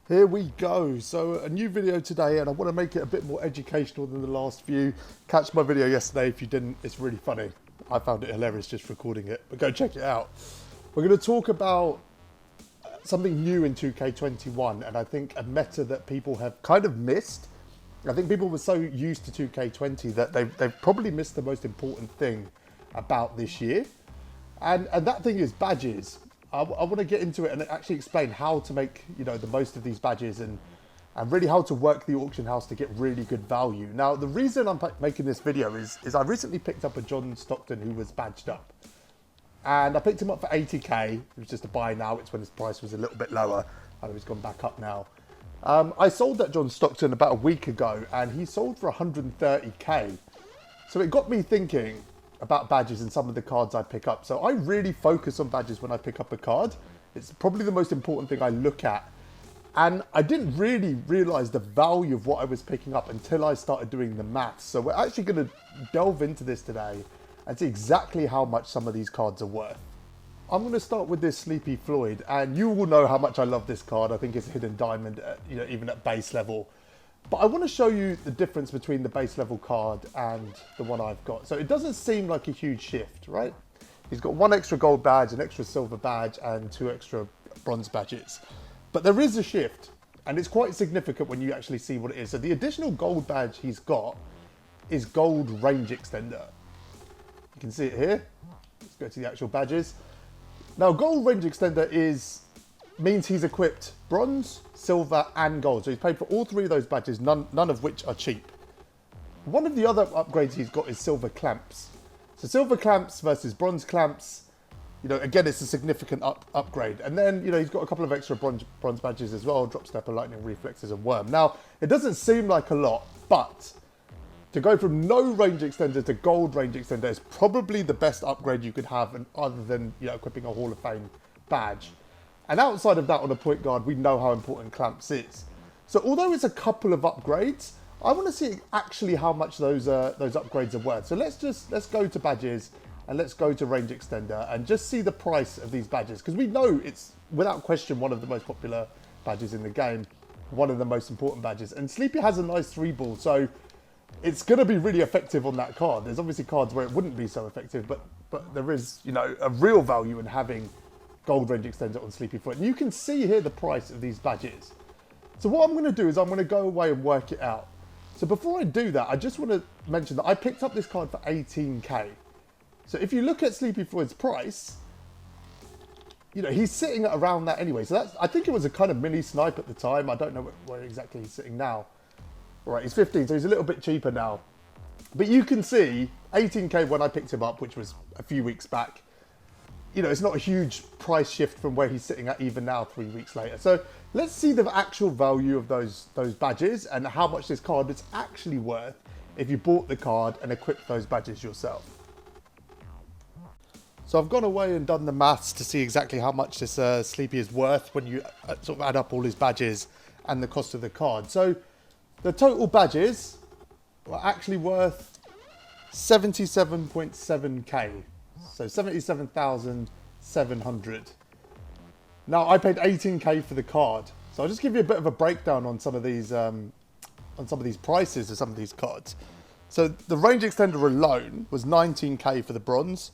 Here we go. So a new video today, and I want to make it a bit more educational than the last few. Catch my video yesterday if you didn't. It's really funny. I found it hilarious just recording it, but go check it out. We're going to talk about something new in 2K21, and I think a meta that people have kind of missed. I think people were so used to 2K20 that they've probably missed the most important thing about this year. And that thing is badges. I want to get into it and actually explain how to make, the most of these badges and really how to work the auction house to get really good value. Now, the reason I'm making this video is I recently picked up a John Stockton who was badged up. And I picked him up for 80k. It was just a buy now. It's when his price was a little bit lower. I know he's gone back up now. I sold that John Stockton about a week ago and he sold for 130k. So it got me thinking about badges and some of the cards I pick up. So I really focus on badges when I pick up a card. It's probably the most important thing I look at. And I didn't really realize the value of what I was picking up until I started doing the maths. So we're actually going to delve into this today and see exactly how much some of these cards are worth. I'm going to start with this Sleepy Floyd, and you will know how much I love this card. I think it's a hidden diamond, even at base level. But I want to show you the difference between the base level card and the one I've got. So it doesn't seem like a huge shift, right? He's got one extra gold badge, an extra silver badge, and 2 extra bronze badges. But there is a shift, and it's quite significant when you actually see what it is. So the additional gold badge he's got is gold range extender. You can see it here. Let's go to the actual badges. Now, gold range extender means he's equipped bronze, silver, and gold. So he's paid for all 3 of those badges, none of which are cheap. One of the other upgrades he's got is silver clamps. So silver clamps versus bronze clamps, again, it's a significant upgrade. And then, he's got a couple of extra bronze badges as well, drop stepper, lightning reflexes, and worm. Now, it doesn't seem like a lot, but to go from no range extender to gold range extender is probably the best upgrade you could have, and other than equipping a Hall of Fame badge. And outside of that, on a point guard, we know how important clamps is. So although it's a couple of upgrades, I want to see actually how much those upgrades are worth. So let's go to badges and let's go to range extender and just see the price of these badges, because we know it's without question one of the most popular badges in the game, one of the most important badges. And Sleepy has a nice 3-ball, so it's going to be really effective on that card. There's obviously cards where it wouldn't be so effective, but there is, a real value in having gold range extender on Sleepy Foot. And you can see here the price of these badges. So what I'm going to do is I'm going to go away and work it out. So before I do that, I just want to mention that I picked up this card for 18k. So if you look at Sleepy Floyd's price, he's sitting at around that anyway. So I think it was a kind of mini snipe at the time. I don't know where exactly he's sitting now. All right, he's 15, so he's a little bit cheaper now. But you can see 18k when I picked him up, which was a few weeks back. It's not a huge price shift from where he's sitting at even now, 3 weeks later. So let's see the actual value of those badges and how much this card is actually worth if you bought the card and equipped those badges yourself. So I've gone away and done the maths to see exactly how much this Sleepy is worth when you sort of add up all his badges and the cost of the card. So the total badges were actually worth 77.7k. So 77,700. Now I paid 18k for the card. So I'll just give you a bit of a breakdown on some of these prices of some of these cards. So the range extender alone was 19k for the bronze,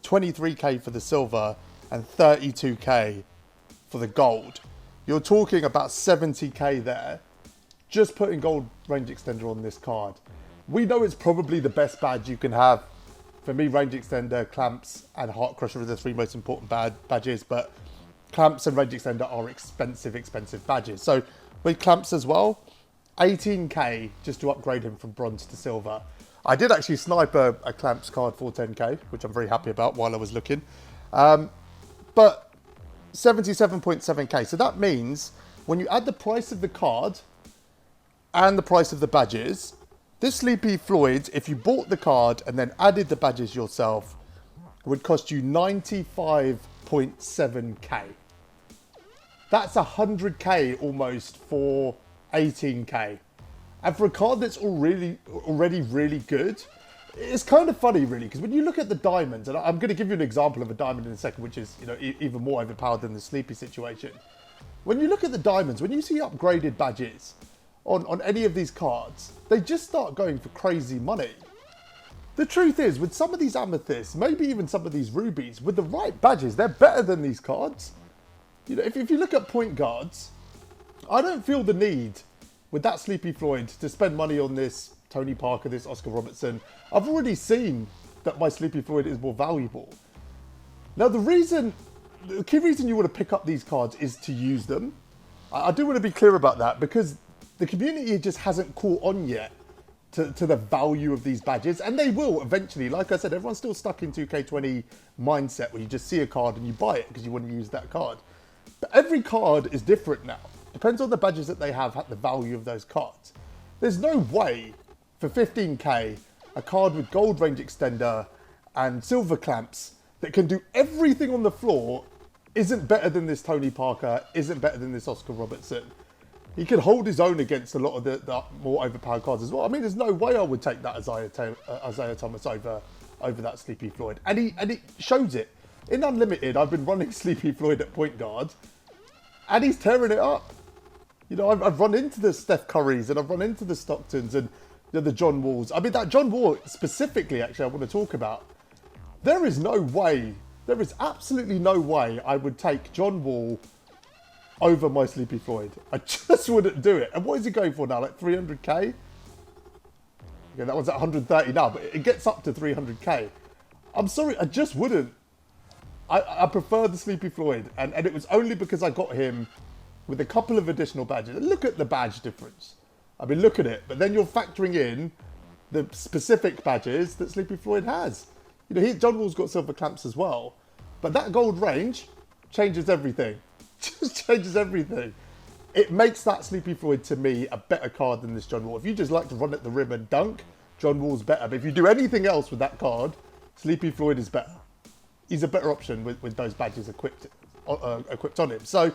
23k for the silver, and 32k for the gold. You're talking about 70k there, just putting gold range extender on this card. We know it's probably the best badge you can have. For me, range extender, clamps, and heart crusher are the 3 most important badges, but clamps and range extender are expensive badges. So with clamps as well, 18k just to upgrade him from bronze to silver. I did actually snipe a clamps card for 10k, which I'm very happy about while I was looking. But 77.7k. So that means when you add the price of the card and the price of the badges, this Sleepy Floyd, if you bought the card and then added the badges yourself, would cost you 95.7k. That's 100k almost for 18k. And for a card that's already really good, it's kind of funny really, because when you look at the diamonds, and I'm going to give you an example of a diamond in a second, which is even more overpowered than the Sleepy situation. When you look at the diamonds, when you see upgraded badges on any of these cards, they just start going for crazy money. The truth is, with some of these amethysts, maybe even some of these rubies, with the right badges, they're better than these cards. You know, if you look at point guards, I don't feel the need with that Sleepy Floyd to spend money on this Tony Parker, this Oscar Robertson. I've already seen that my Sleepy Floyd is more valuable. Now, the key reason you want to pick up these cards is to use them. I do want to be clear about that because the community just hasn't caught on yet to the value of these badges, and they will eventually. Like I said, everyone's still stuck in 2K20 mindset where you just see a card and you buy it because you want to use that card. But every card is different now. Depends on the badges that they have at the value of those cards. There's no way for 15k, a card with gold range extender and silver clamps that can do everything on the floor isn't better than this Tony Parker, isn't better than this Oscar Robertson. He can hold his own against a lot of the more overpowered cards as well. I mean, there's no way I would take that Isaiah Thomas over that Sleepy Floyd. And it shows it. In Unlimited, I've been running Sleepy Floyd at point guard, and he's tearing it up. You know, I've run into the Steph Currys, and I've run into the Stocktons, and the John Walls. I mean, that John Wall specifically, actually, I want to talk about. There is no way, there is absolutely no way I would take John Wall over my Sleepy Floyd. I just wouldn't do it. And what is he going for now? Like 300k? Yeah, that one's at 130 now, but it gets up to 300k. I'm sorry, I just wouldn't. I prefer the Sleepy Floyd, and it was only because I got him with a couple of additional badges. And look at the badge difference. I mean, look at it. But then you're factoring in the specific badges that Sleepy Floyd has. You know, John Wall's got silver clamps as well. But that gold range changes everything. Just changes everything. It makes that Sleepy Floyd, to me, a better card than this John Wall. If you just like to run at the rim and dunk, John Wall's better. But if you do anything else with that card, Sleepy Floyd is better. He's a better option with those badges equipped on him. So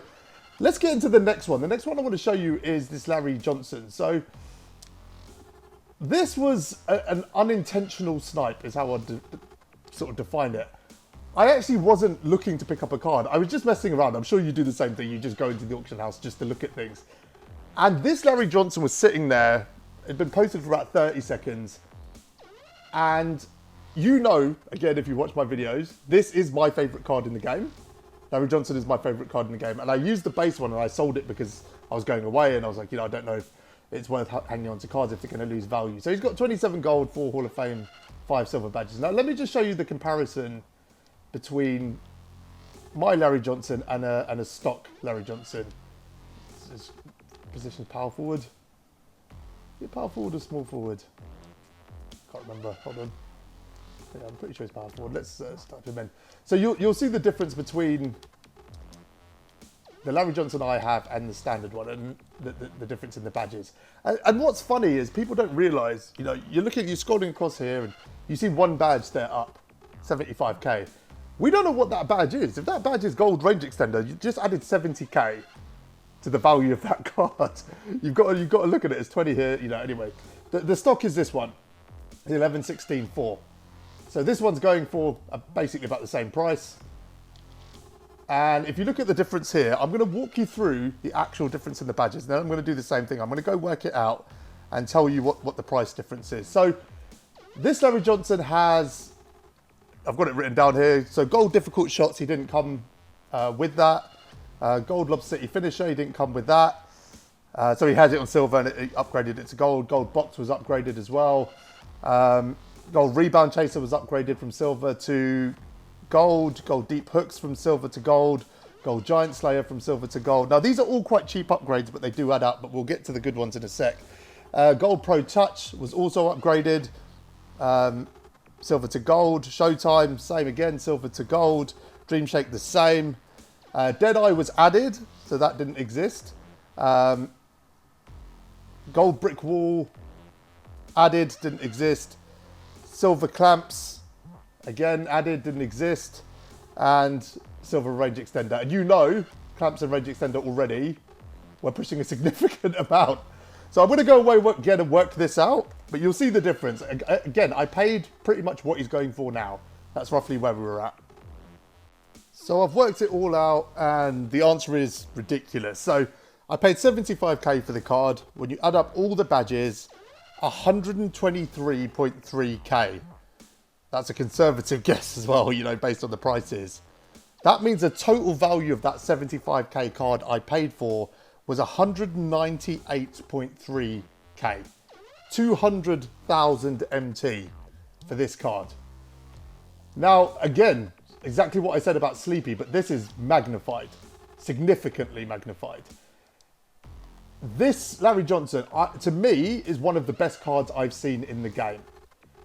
let's get into the next one. The next one I want to show you is this Larry Johnson. So this was an unintentional snipe, is how I'd sort of define it. I actually wasn't looking to pick up a card. I was just messing around. I'm sure you do the same thing. You just go into the auction house just to look at things. And this Larry Johnson was sitting there. It'd been posted for about 30 seconds. And you know, again, if you watch my videos, this is my favourite card in the game. Larry Johnson is my favourite card in the game. And I used the base one and I sold it because I was going away and I was like, you know, I don't know if it's worth hanging on to cards if they're going to lose value. So he's got 27 gold, 4 Hall of Fame, 5 silver badges. Now, let me just show you the comparison between my Larry Johnson and a stock Larry Johnson. This position power forward. Is it power forward or small forward? Can't remember. Hold on. Yeah, I'm pretty sure it's power forward. Let's start him in. So you'll see the difference between the Larry Johnson I have and the standard one, and the difference in the badges. And what's funny is people don't realise, you know, you're scrolling across here and you see one badge there up, 75k. We don't know what that badge is. If that badge is gold range extender, you just added 70k to the value of that card. You've got to look at it. It's 20 here, you know. Anyway, the stock is this one, the 11-16-4. So this one's going for basically about the same price. And if you look at the difference here, I'm going to walk you through the actual difference in the badges. Then I'm going to do the same thing. I'm going to go work it out and tell you what the price difference is. So this Larry Johnson has, I've got it written down here. So gold difficult shots, he didn't come with that. Gold Lob City finisher, he didn't come with that. So he has it on silver and it upgraded it to gold. Gold box was upgraded as well. Gold rebound chaser was upgraded from silver to gold. Gold deep hooks from silver to gold. Gold giant slayer from silver to gold. Now these are all quite cheap upgrades, but they do add up, but we'll get to the good ones in a sec. Gold pro touch was also upgraded. Silver to gold. Showtime, same again, silver to gold. Dream Shake the same. Deadeye was added, so that didn't exist. Gold brick wall added, didn't exist. Silver clamps, again, added, didn't exist. And silver range extender. And you know, clamps and range extender already, we're pushing a significant amount. So I'm going to go away again and work this out, but you'll see the difference. Again, I paid pretty much what he's going for now. That's roughly where we were at. So I've worked it all out and the answer is ridiculous. So I paid 75k for the card. When you add up all the badges, 123.3k. That's a conservative guess as well, you know, based on the prices. That means the total value of that 75k card I paid for was 198.3k. 200,000 MT for this card. Now, again, exactly what I said about Sleepy, but this is magnified, significantly magnified. This Larry Johnson, to me, is one of the best cards I've seen in the game.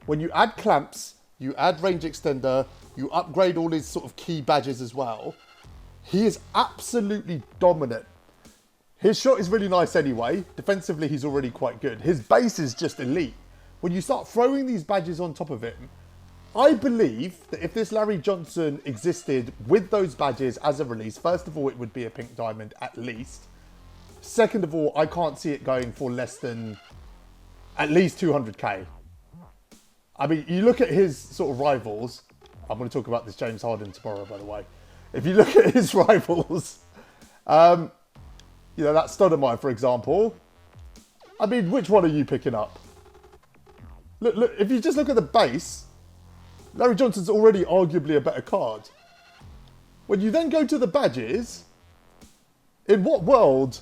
When you add clamps, you add range extender, you upgrade all his sort of key badges as well, he is absolutely dominant. His shot is really nice anyway. Defensively, he's already quite good. His base is just elite. When you start throwing these badges on top of him, I believe that if this Larry Johnson existed with those badges as a release, first of all, it would be a pink diamond at least. Second of all, I can't see it going for less than at least 200k. I mean, you look at his sort of rivals. I'm going to talk about this James Harden tomorrow, by the way. If you look at his rivals, you know, that Stoudemire, for example. I mean, which one are you picking up? Look, if you just look at the base, Larry Johnson's already arguably a better card. When you then go to the badges, in what world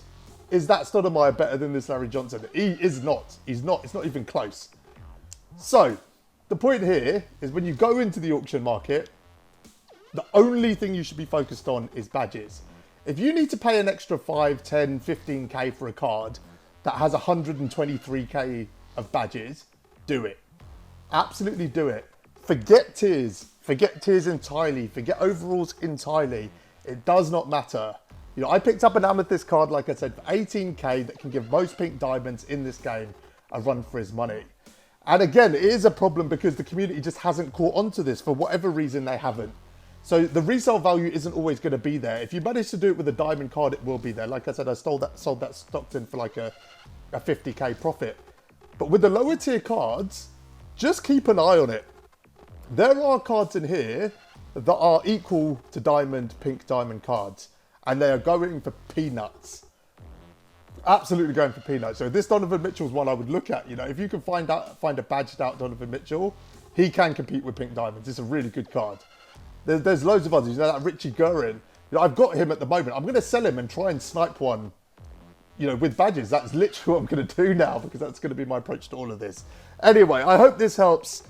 is that Stoudemire better than this Larry Johnson? He is not. He's not. It's not even close. So, the point here is when you go into the auction market, the only thing you should be focused on is badges. If you need to pay an extra 5, 10, 15k for a card that has 123k of badges, do it. Absolutely do it. Forget tiers. Forget tiers entirely. Forget overalls entirely. It does not matter. You know, I picked up an Amethyst card, like I said, for 18k that can give most pink diamonds in this game a run for his money. And again, it is a problem because the community just hasn't caught on to this. For whatever reason, they haven't. So the resale value isn't always going to be there. If you manage to do it with a diamond card, it will be there. Like I said, I sold that Stockton for like a 50k profit. But with the lower tier cards, just keep an eye on it. There are cards in here that are equal to pink diamond cards. And they are going for peanuts. Absolutely going for peanuts. So this Donovan Mitchell's one I would look at. You know, if you can find a badged out Donovan Mitchell, he can compete with pink diamonds. It's a really good card. There's loads of others. You know, that Richie Guerin. You know, I've got him at the moment. I'm going to sell him and try and snipe one, you know, with badges. That's literally what I'm going to do now because that's going to be my approach to all of this. Anyway, I hope this helps.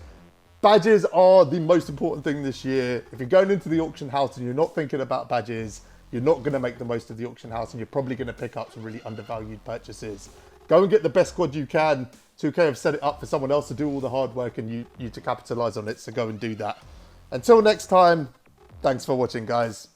Badges are the most important thing this year. If you're going into the auction house and you're not thinking about badges, you're not going to make the most of the auction house and you're probably going to pick up some really undervalued purchases. Go and get the best squad you can. 2K have set it up for someone else to do all the hard work and you to capitalize on it, so go and do that. Until next time, thanks for watching, guys.